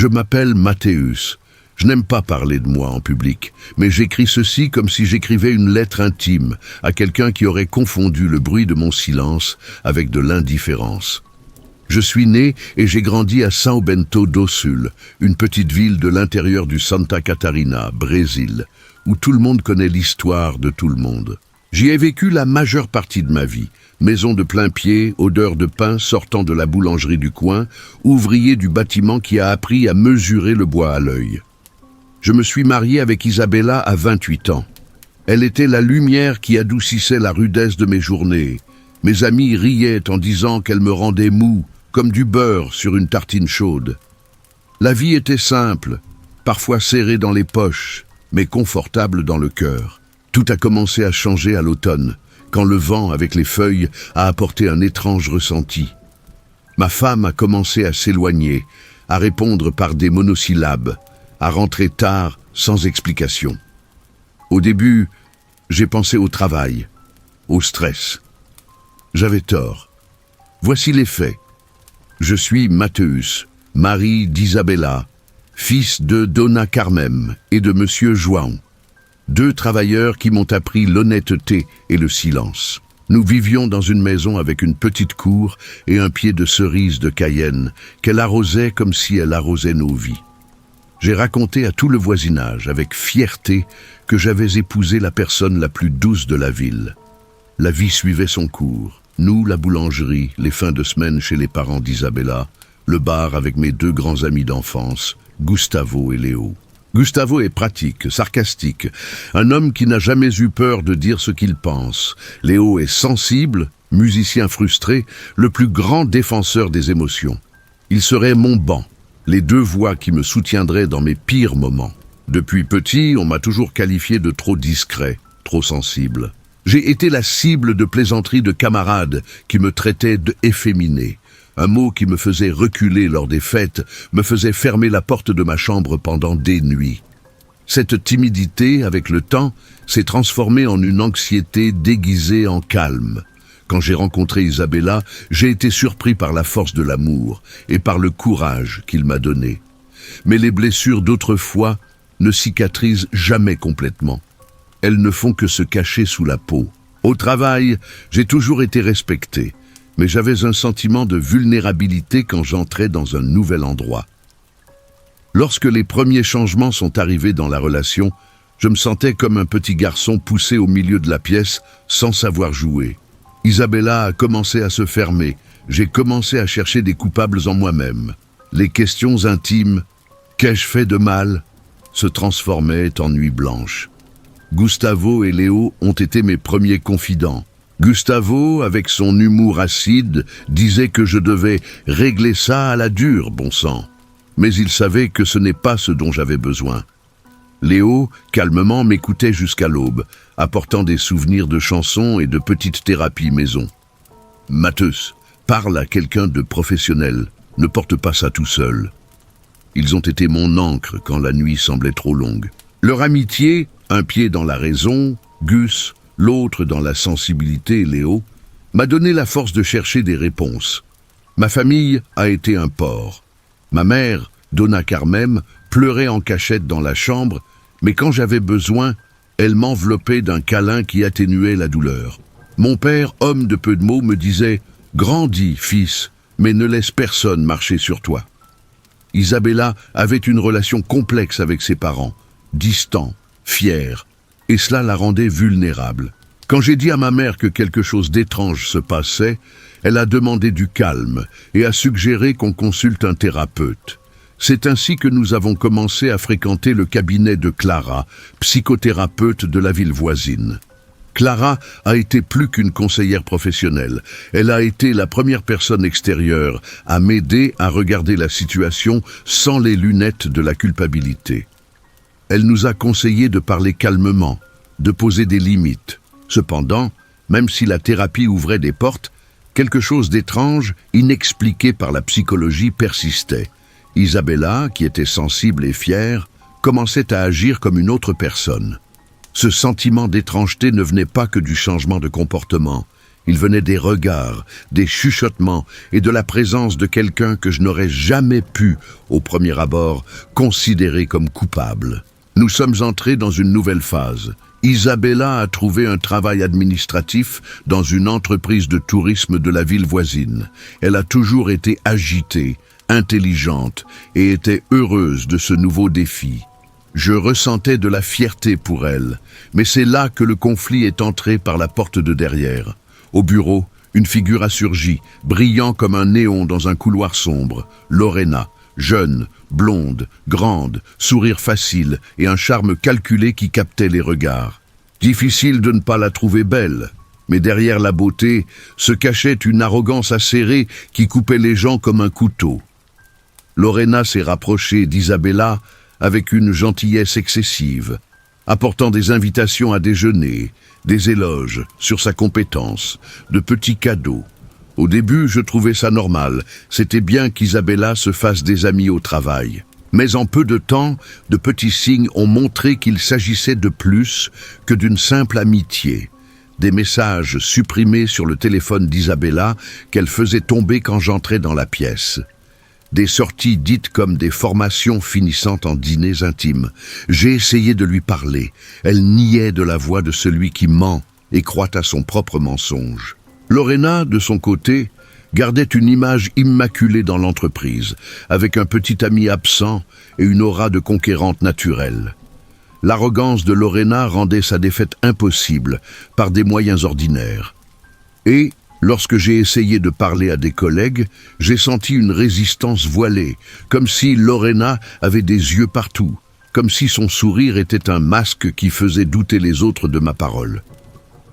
Je m'appelle Mathéus. Je n'aime pas parler de moi en public, mais j'écris ceci comme si j'écrivais une lettre intime à quelqu'un qui aurait confondu le bruit de mon silence avec de l'indifférence. Je suis né et j'ai grandi à São Bento do Sul, une petite ville de l'intérieur du Santa Catarina, Brésil, où tout le monde connaît l'histoire de tout le monde. J'y ai vécu la majeure partie de ma vie. Maison de plein pied, odeur de pain sortant de la boulangerie du coin, ouvrier du bâtiment qui a appris à mesurer le bois à l'œil. Je me suis marié avec Isabella à 28 ans. Elle était la lumière qui adoucissait la rudesse de mes journées. Mes amis riaient en disant qu'elle me rendait mou, comme du beurre sur une tartine chaude. La vie était simple, parfois serrée dans les poches, mais confortable dans le cœur. Tout a commencé à changer à l'automne, quand le vent avec les feuilles a apporté un étrange ressenti. Ma femme a commencé à s'éloigner, à répondre par des monosyllabes, à rentrer tard sans explication. Au début, j'ai pensé au travail, au stress. J'avais tort. Voici les faits. Je suis Mathéus, mari d'Isabella, fils de Dona Carmem et de Monsieur João, 2 travailleurs qui m'ont appris l'honnêteté et le silence. Nous vivions dans une maison avec une petite cour et un pied de cerise de Cayenne qu'elle arrosait comme si elle arrosait nos vies. J'ai raconté à tout le voisinage, avec fierté, que j'avais épousé la personne la plus douce de la ville. La vie suivait son cours. Nous, la boulangerie, les fins de semaine chez les parents d'Isabella, le bar avec mes 2 grands amis d'enfance, Gustavo et Léo. Gustavo est pratique, sarcastique, un homme qui n'a jamais eu peur de dire ce qu'il pense. Léo est sensible, musicien frustré, le plus grand défenseur des émotions. Il serait mon banc. Les 2 voix qui me soutiendraient dans mes pires moments. Depuis petit, on m'a toujours qualifié de trop discret, trop sensible. J'ai été la cible de plaisanteries de camarades qui me traitaient d'efféminé. Un mot qui me faisait reculer lors des fêtes, me faisait fermer la porte de ma chambre pendant des nuits. Cette timidité, avec le temps, s'est transformée en une anxiété déguisée en calme. Quand j'ai rencontré Isabella, j'ai été surpris par la force de l'amour et par le courage qu'il m'a donné. Mais les blessures d'autrefois ne cicatrisent jamais complètement. Elles ne font que se cacher sous la peau. Au travail, j'ai toujours été respecté, mais j'avais un sentiment de vulnérabilité quand j'entrais dans un nouvel endroit. Lorsque les premiers changements sont arrivés dans la relation, je me sentais comme un petit garçon poussé au milieu de la pièce sans savoir jouer. Isabella a commencé à se fermer. J'ai commencé à chercher des coupables en moi-même. Les questions intimes « qu'ai-je fait de mal ?» se transformaient en nuit blanche. Gustavo et Léo ont été mes premiers confidents. Gustavo, avec son humour acide, disait que je devais régler ça à la dure, bon sang. Mais il savait que ce n'est pas ce dont j'avais besoin. Léo, calmement, m'écoutait jusqu'à l'aube, apportant des souvenirs de chansons et de petites thérapies maison. « Mathéus, parle à quelqu'un de professionnel, ne porte pas ça tout seul. » Ils ont été mon ancre quand la nuit semblait trop longue. Leur amitié, un pied dans la raison, Gus, l'autre dans la sensibilité, Léo, m'a donné la force de chercher des réponses. Ma famille a été un port. Ma mère, Dona Carmem, pleurait en cachette dans la chambre, mais quand j'avais besoin, elle m'enveloppait d'un câlin qui atténuait la douleur. Mon père, homme de peu de mots, me disait « Grandis, fils, mais ne laisse personne marcher sur toi. » Isabella avait une relation complexe avec ses parents, distant, fier, et cela la rendait vulnérable. Quand j'ai dit à ma mère que quelque chose d'étrange se passait, elle a demandé du calme et a suggéré qu'on consulte un thérapeute. C'est ainsi que nous avons commencé à fréquenter le cabinet de Clara, psychothérapeute de la ville voisine. Clara a été plus qu'une conseillère professionnelle. Elle a été la première personne extérieure à m'aider à regarder la situation sans les lunettes de la culpabilité. Elle nous a conseillé de parler calmement, de poser des limites. Cependant, même si la thérapie ouvrait des portes, quelque chose d'étrange, inexpliqué par la psychologie, persistait. Isabella, qui était sensible et fière, commençait à agir comme une autre personne. Ce sentiment d'étrangeté ne venait pas que du changement de comportement. Il venait des regards, des chuchotements et de la présence de quelqu'un que je n'aurais jamais pu, au premier abord, considérer comme coupable. Nous sommes entrés dans une nouvelle phase. Isabella a trouvé un travail administratif dans une entreprise de tourisme de la ville voisine. Elle a toujours été agitée, intelligente et était heureuse de ce nouveau défi. Je ressentais de la fierté pour elle, mais c'est là que le conflit est entré par la porte de derrière. Au bureau, une figure a surgi, brillant comme un néon dans un couloir sombre. Lorena, jeune, blonde, grande, sourire facile et un charme calculé qui captait les regards. Difficile de ne pas la trouver belle, mais derrière la beauté se cachait une arrogance acérée qui coupait les gens comme un couteau. Lorena s'est rapprochée d'Isabella avec une gentillesse excessive, apportant des invitations à déjeuner, des éloges sur sa compétence, de petits cadeaux. Au début, je trouvais ça normal, c'était bien qu'Isabella se fasse des amis au travail. Mais en peu de temps, de petits signes ont montré qu'il s'agissait de plus que d'une simple amitié. Des messages supprimés sur le téléphone d'Isabella qu'elle faisait tomber quand j'entrais dans la pièce. Des sorties dites comme des formations finissant en dîners intimes. J'ai essayé de lui parler. Elle niait de la voix de celui qui ment et croit à son propre mensonge. Lorena, de son côté, gardait une image immaculée dans l'entreprise, avec un petit ami absent et une aura de conquérante naturelle. L'arrogance de Lorena rendait sa défaite impossible par des moyens ordinaires. Et, lorsque j'ai essayé de parler à des collègues, j'ai senti une résistance voilée, comme si Lorena avait des yeux partout, comme si son sourire était un masque qui faisait douter les autres de ma parole.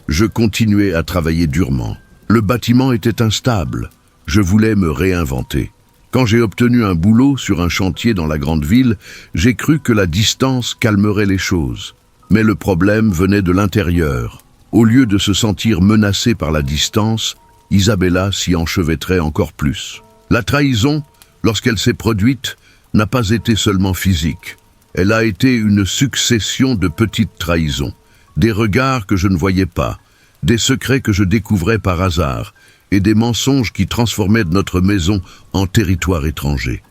Je continuais à travailler durement. Le bâtiment était instable. Je voulais me réinventer. Quand j'ai obtenu un boulot sur un chantier dans la grande ville, j'ai cru que la distance calmerait les choses. Mais le problème venait de l'intérieur. Au lieu de se sentir menacée par la distance, Isabella s'y enchevêtrait encore plus. La trahison, lorsqu'elle s'est produite, n'a pas été seulement physique. Elle a été une succession de petites trahisons, des regards que je ne voyais pas, des secrets que je découvrais par hasard, et des mensonges qui transformaient notre maison en territoire étranger.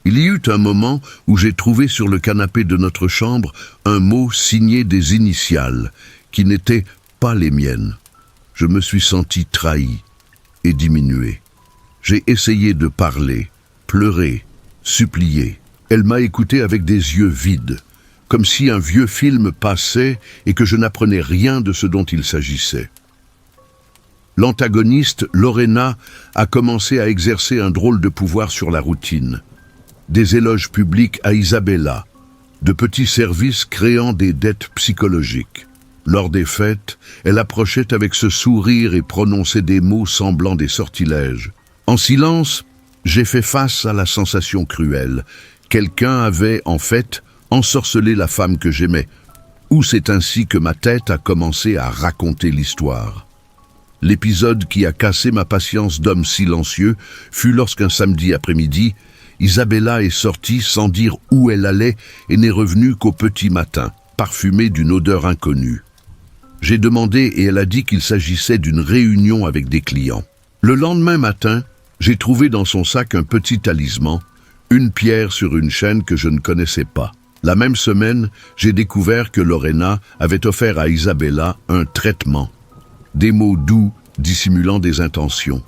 Il y eut un moment où j'ai trouvé sur le canapé de notre chambre un mot signé des initiales, qui n'étaient pas les miennes. Je me suis senti trahi et diminué. J'ai essayé de parler, pleurer, supplier. Elle m'a écouté avec des yeux vides, comme si un vieux film passait et que je n'apprenais rien de ce dont il s'agissait. L'antagoniste, Lorena, a commencé à exercer un drôle de pouvoir sur la routine. Des éloges publics à Isabella, de petits services créant des dettes psychologiques. Lors des fêtes, elle approchait avec ce sourire et prononçait des mots semblant des sortilèges. En silence, j'ai fait face à la sensation cruelle. Quelqu'un avait, en fait, ensorcelé la femme que j'aimais. Ou c'est ainsi que ma tête a commencé à raconter l'histoire. L'épisode qui a cassé ma patience d'homme silencieux fut lorsqu'un samedi après-midi, Isabella est sortie sans dire où elle allait et n'est revenue qu'au petit matin, parfumée d'une odeur inconnue. J'ai demandé et elle a dit qu'il s'agissait d'une réunion avec des clients. Le lendemain matin, j'ai trouvé dans son sac un petit talisman, une pierre sur une chaîne que je ne connaissais pas. La même semaine, j'ai découvert que Lorena avait offert à Isabella un traitement. Des mots doux dissimulant des intentions.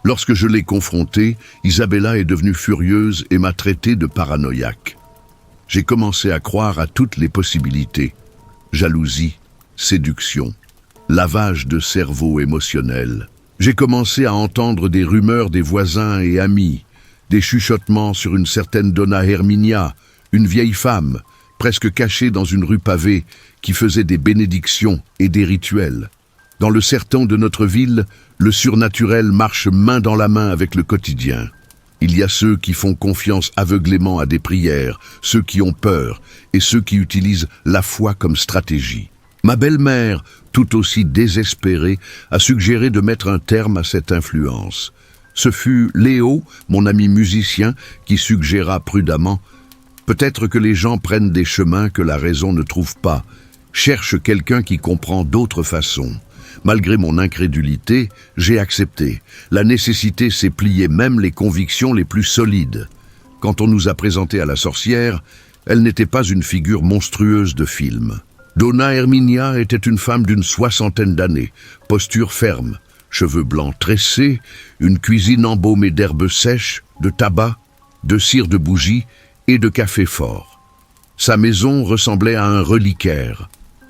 Lorsque je l'ai confrontée, Isabella est devenue furieuse et m'a traité de paranoïaque. J'ai commencé à croire à toutes les possibilités. Jalousie, séduction, lavage de cerveau émotionnel. J'ai commencé à entendre des rumeurs des voisins et amis, des chuchotements sur une certaine Donna Herminia, une vieille femme, presque cachée dans une rue pavée, qui faisait des bénédictions et des rituels. Dans le serton de notre ville, le surnaturel marche main dans la main avec le quotidien. Il y a ceux qui font confiance aveuglément à des prières, ceux qui ont peur et ceux qui utilisent la foi comme stratégie. Ma belle-mère, tout aussi désespérée, a suggéré de mettre un terme à cette influence. Ce fut Léo, mon ami musicien, qui suggéra prudemment « Peut-être que les gens prennent des chemins que la raison ne trouve pas. Cherche quelqu'un qui comprend d'autres façons. » Malgré mon incrédulité, j'ai accepté. La nécessité s'est pliée même les convictions les plus solides. Quand on nous a présenté à la sorcière, elle n'était pas une figure monstrueuse de film. Donna Herminia était une femme d'une 60aine d'années, posture ferme, cheveux blancs tressés, une cuisine embaumée d'herbes sèches, de tabac, de cire de bougie et de café fort. Sa maison ressemblait à un reliquaire.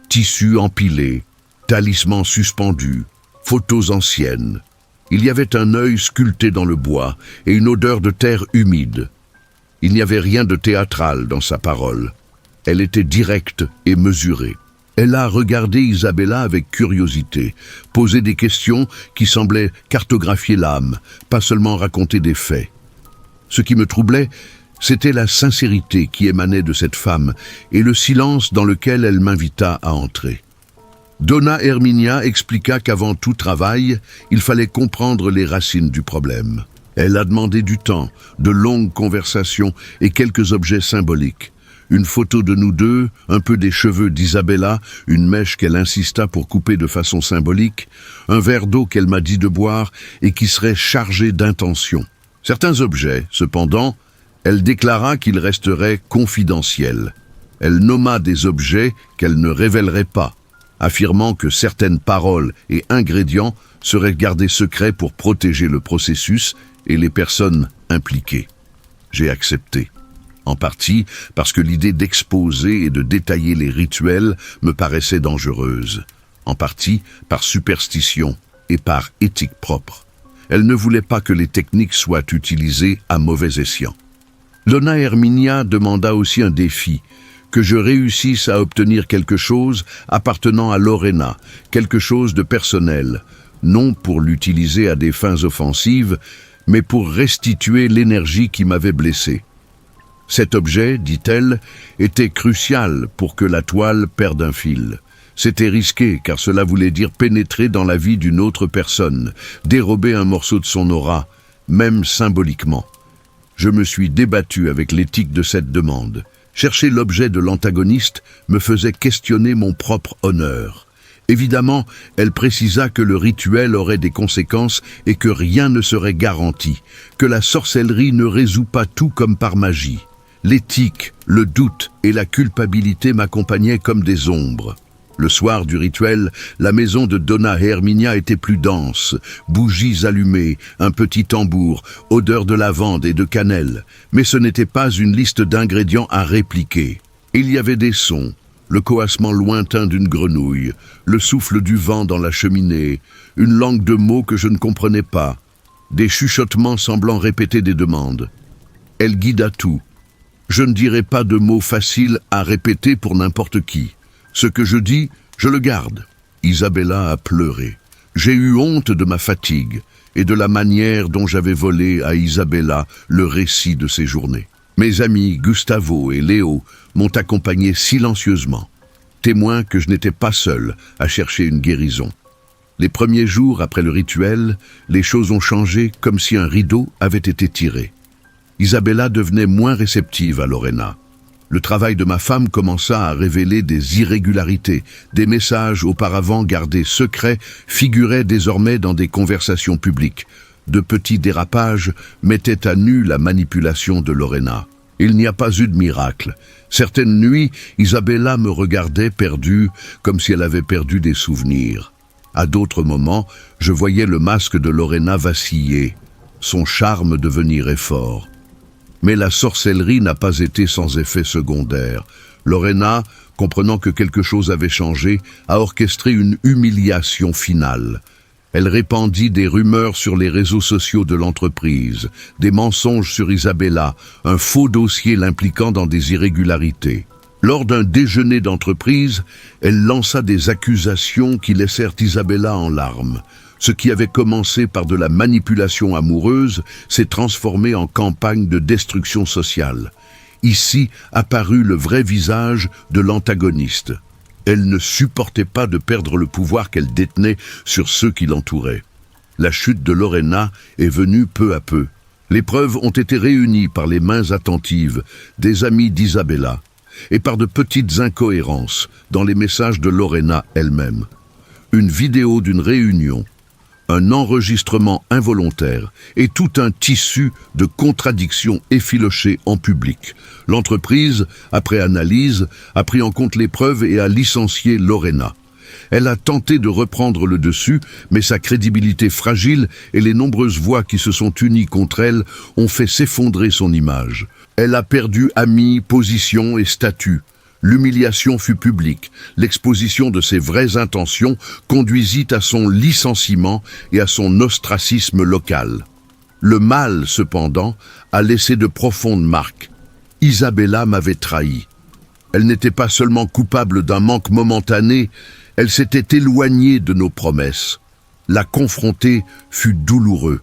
Tissus empilés, talismans suspendus, photos anciennes. Il y avait un œil sculpté dans le bois et une odeur de terre humide. Il n'y avait rien de théâtral dans sa parole. Elle était directe et mesurée. Elle a regardé Isabella avec curiosité, posé des questions qui semblaient cartographier l'âme, pas seulement raconter des faits. Ce qui me troublait, c'était la sincérité qui émanait de cette femme et le silence dans lequel elle m'invita à entrer. Donna Herminia expliqua qu'avant tout travail, il fallait comprendre les racines du problème. Elle a demandé du temps, de longues conversations et quelques objets symboliques. Une photo de nous deux, un peu des cheveux d'Isabella, une mèche qu'elle insista pour couper de façon symbolique, un verre d'eau qu'elle m'a dit de boire et qui serait chargé d'intention. Certains objets, cependant, elle déclara qu'ils resteraient confidentiels. Elle nomma des objets qu'elle ne révélerait pas, affirmant que certaines paroles et ingrédients seraient gardés secrets pour protéger le processus et les personnes impliquées. J'ai accepté. En partie parce que l'idée d'exposer et de détailler les rituels me paraissait dangereuse. En partie par superstition et par éthique propre. Elle ne voulait pas que les techniques soient utilisées à mauvais escient. Donna Herminia demanda aussi un défi, que je réussisse à obtenir quelque chose appartenant à Lorena, quelque chose de personnel, non pour l'utiliser à des fins offensives, mais pour restituer l'énergie qui m'avait blessé. Cet objet, dit-elle, était crucial pour que la toile perde un fil. C'était risqué, car cela voulait dire pénétrer dans la vie d'une autre personne, dérober un morceau de son aura, même symboliquement. Je me suis débattu avec l'éthique de cette demande. Chercher l'objet de l'antagoniste me faisait questionner mon propre honneur. Évidemment, elle précisa que le rituel aurait des conséquences et que rien ne serait garanti, que la sorcellerie ne résout pas tout comme par magie. L'éthique, le doute et la culpabilité m'accompagnaient comme des ombres. Le soir du rituel, la maison de Donna Herminia était plus dense, bougies allumées, un petit tambour, odeur de lavande et de cannelle. Mais ce n'était pas une liste d'ingrédients à répliquer. Il y avait des sons, le coassement lointain d'une grenouille, le souffle du vent dans la cheminée, une langue de mots que je ne comprenais pas, des chuchotements semblant répéter des demandes. Elle guida tout. Je ne dirai pas de mots faciles à répéter pour n'importe qui. Ce que je dis, je le garde. Isabella a pleuré. J'ai eu honte de ma fatigue et de la manière dont j'avais volé à Isabella le récit de ces journées. Mes amis Gustavo et Léo m'ont accompagné silencieusement, témoin que je n'étais pas seul à chercher une guérison. Les premiers jours après le rituel, les choses ont changé comme si un rideau avait été tiré. Isabella devenait moins réceptive à Lorena. Le travail de ma femme commença à révéler des irrégularités. Des messages auparavant gardés secrets figuraient désormais dans des conversations publiques. De petits dérapages mettaient à nu la manipulation de Lorena. Il n'y a pas eu de miracle. Certaines nuits, Isabella me regardait perdue, comme si elle avait perdu des souvenirs. À d'autres moments, je voyais le masque de Lorena vaciller, son charme devenir fort. Mais la sorcellerie n'a pas été sans effet secondaire. Lorena, comprenant que quelque chose avait changé, a orchestré une humiliation finale. Elle répandit des rumeurs sur les réseaux sociaux de l'entreprise, des mensonges sur Isabella, un faux dossier l'impliquant dans des irrégularités. Lors d'un déjeuner d'entreprise, elle lança des accusations qui laissèrent Isabella en larmes. Ce qui avait commencé par de la manipulation amoureuse s'est transformé en campagne de destruction sociale. Ici apparut le vrai visage de l'antagoniste. Elle ne supportait pas de perdre le pouvoir qu'elle détenait sur ceux qui l'entouraient. La chute de Lorena est venue peu à peu. Les preuves ont été réunies par les mains attentives des amis d'Isabella et par de petites incohérences dans les messages de Lorena elle-même. une vidéo d'une réunion, un enregistrement involontaire et tout un tissu de contradictions effilochées en public. L'entreprise, après analyse, a pris en compte les preuves et a licencié Lorena. Elle a tenté de reprendre le dessus, mais sa crédibilité fragile et les nombreuses voix qui se sont unies contre elle ont fait s'effondrer son image. Elle a perdu amis, position et statut. L'humiliation fut publique. L'exposition de ses vraies intentions conduisit à son licenciement et à son ostracisme local. Le mal, cependant, a laissé de profondes marques. Isabella m'avait trahi. Elle n'était pas seulement coupable d'un manque momentané, elle s'était éloignée de nos promesses. La confronter fut douloureux.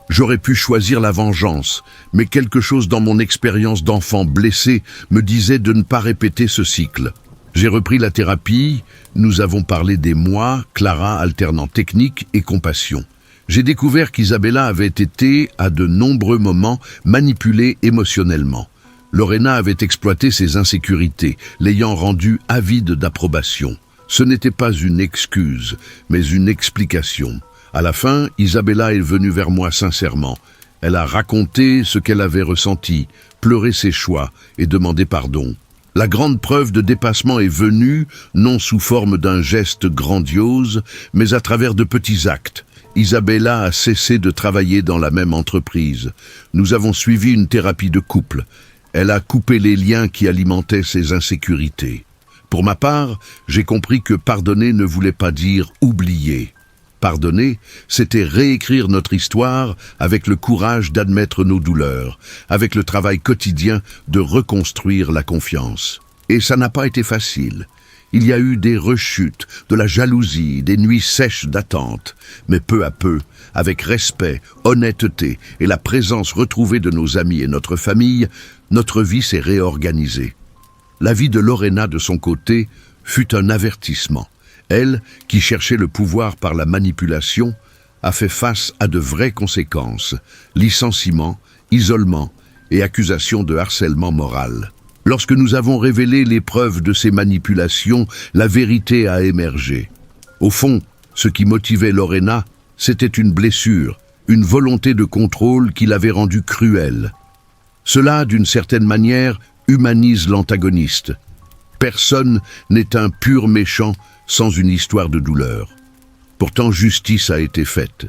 J'aurais pu choisir la vengeance, mais quelque chose dans mon expérience d'enfant blessé me disait de ne pas répéter ce cycle. J'ai repris la thérapie, nous avons parlé des mois, Clara alternant technique et compassion. J'ai découvert qu'Isabella avait été, à de nombreux moments, manipulée émotionnellement. Lorena avait exploité ses insécurités, l'ayant rendue avide d'approbation. Ce n'était pas une excuse, mais une explication. À la fin, Isabella est venue vers moi sincèrement. Elle a raconté ce qu'elle avait ressenti, pleuré ses choix et demandé pardon. La grande preuve de dépassement est venue, non sous forme d'un geste grandiose, mais à travers de petits actes. Isabella a cessé de travailler dans la même entreprise. Nous avons suivi une thérapie de couple. Elle a coupé les liens qui alimentaient ses insécurités. Pour ma part, j'ai compris que pardonner ne voulait pas dire oublier. Pardonner, c'était réécrire notre histoire avec le courage d'admettre nos douleurs, avec le travail quotidien de reconstruire la confiance. Et ça n'a pas été facile. Il y a eu des rechutes, de la jalousie, des nuits sèches d'attente. Mais peu à peu, avec respect, honnêteté et la présence retrouvée de nos amis et notre famille, notre vie s'est réorganisée. La vie de Lorena, de son côté, fut un avertissement. Elle, qui cherchait le pouvoir par la manipulation, a fait face à de vraies conséquences, licenciement, isolement et accusations de harcèlement moral. Lorsque nous avons révélé les preuves de ces manipulations, la vérité a émergé. Au fond, ce qui motivait Lorena, c'était une blessure, une volonté de contrôle qui l'avait rendue cruelle. Cela, d'une certaine manière, humanise l'antagoniste. Personne n'est un pur méchant sans une histoire de douleur. Pourtant, justice a été faite.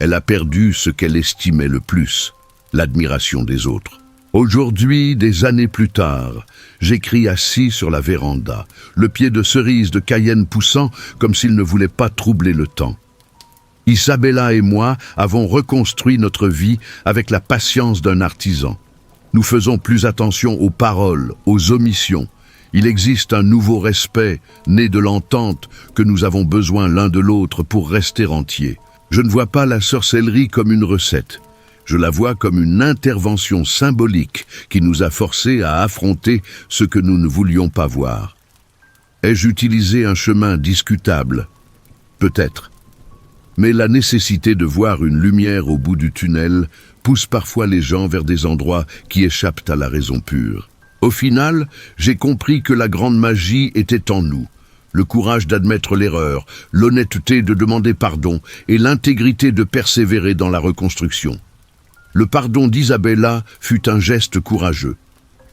Elle a perdu ce qu'elle estimait le plus, l'admiration des autres. Aujourd'hui, des années plus tard, j'écris assis sur la véranda, le pied de cerise de Cayenne poussant comme s'il ne voulait pas troubler le temps. Isabella et moi avons reconstruit notre vie avec la patience d'un artisan. Nous faisons plus attention aux paroles, aux omissions. Il existe un nouveau respect, né de l'entente, que nous avons besoin l'un de l'autre pour rester entiers. Je ne vois pas la sorcellerie comme une recette. Je la vois comme une intervention symbolique qui nous a forcés à affronter ce que nous ne voulions pas voir. Ai-je utilisé un chemin discutable? Peut-être. Mais la nécessité de voir une lumière au bout du tunnel pousse parfois les gens vers des endroits qui échappent à la raison pure. Au final, j'ai compris que la grande magie était en nous. Le courage d'admettre l'erreur, l'honnêteté de demander pardon et l'intégrité de persévérer dans la reconstruction. Le pardon d'Isabella fut un geste courageux.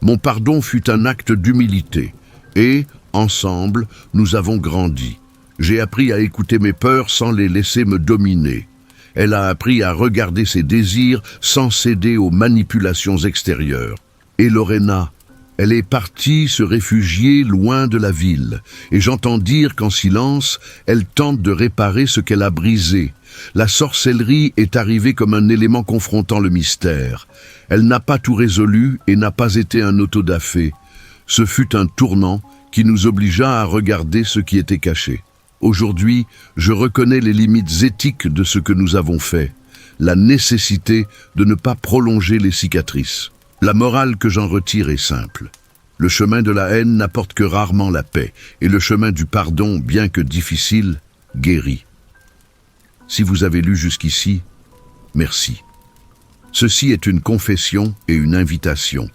Mon pardon fut un acte d'humilité. Et, ensemble, nous avons grandi. J'ai appris à écouter mes peurs sans les laisser me dominer. Elle a appris à regarder ses désirs sans céder aux manipulations extérieures. Et Lorena, elle est partie se réfugier loin de la ville, et j'entends dire qu'en silence, elle tente de réparer ce qu'elle a brisé. La sorcellerie est arrivée comme un élément confrontant le mystère. Elle n'a pas tout résolu et n'a pas été un autodafé. Ce fut un tournant qui nous obligea à regarder ce qui était caché. Aujourd'hui, je reconnais les limites éthiques de ce que nous avons fait, la nécessité de ne pas prolonger les cicatrices. La morale que j'en retire est simple. Le chemin de la haine n'apporte que rarement la paix, et le chemin du pardon, bien que difficile, guérit. Si vous avez lu jusqu'ici, merci. Ceci est une confession et une invitation.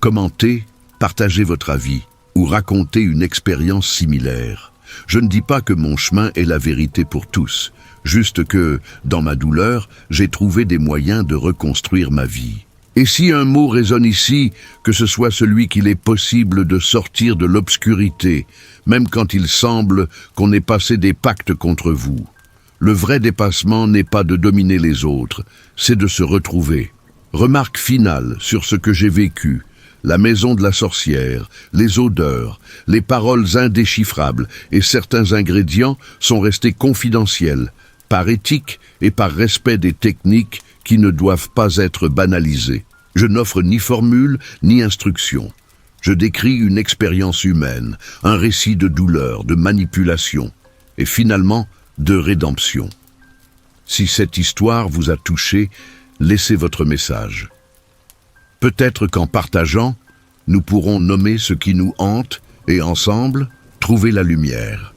Commentez, partagez votre avis ou racontez une expérience similaire. Je ne dis pas que mon chemin est la vérité pour tous, juste que, dans ma douleur, j'ai trouvé des moyens de reconstruire ma vie. Et si un mot résonne ici, que ce soit celui qu'il est possible de sortir de l'obscurité, même quand il semble qu'on ait passé des pactes contre vous. Le vrai dépassement n'est pas de dominer les autres, c'est de se retrouver. Remarque finale sur ce que j'ai vécu. La maison de la sorcière, les odeurs, les paroles indéchiffrables et certains ingrédients sont restés confidentiels, par éthique et par respect des techniques qui ne doivent pas être banalisées. Je n'offre ni formule ni instruction. Je décris une expérience humaine, un récit de douleur, de manipulation et finalement de rédemption. Si cette histoire vous a touché, laissez votre message. Peut-être qu'en partageant, nous pourrons nommer ce qui nous hante et ensemble, trouver la lumière.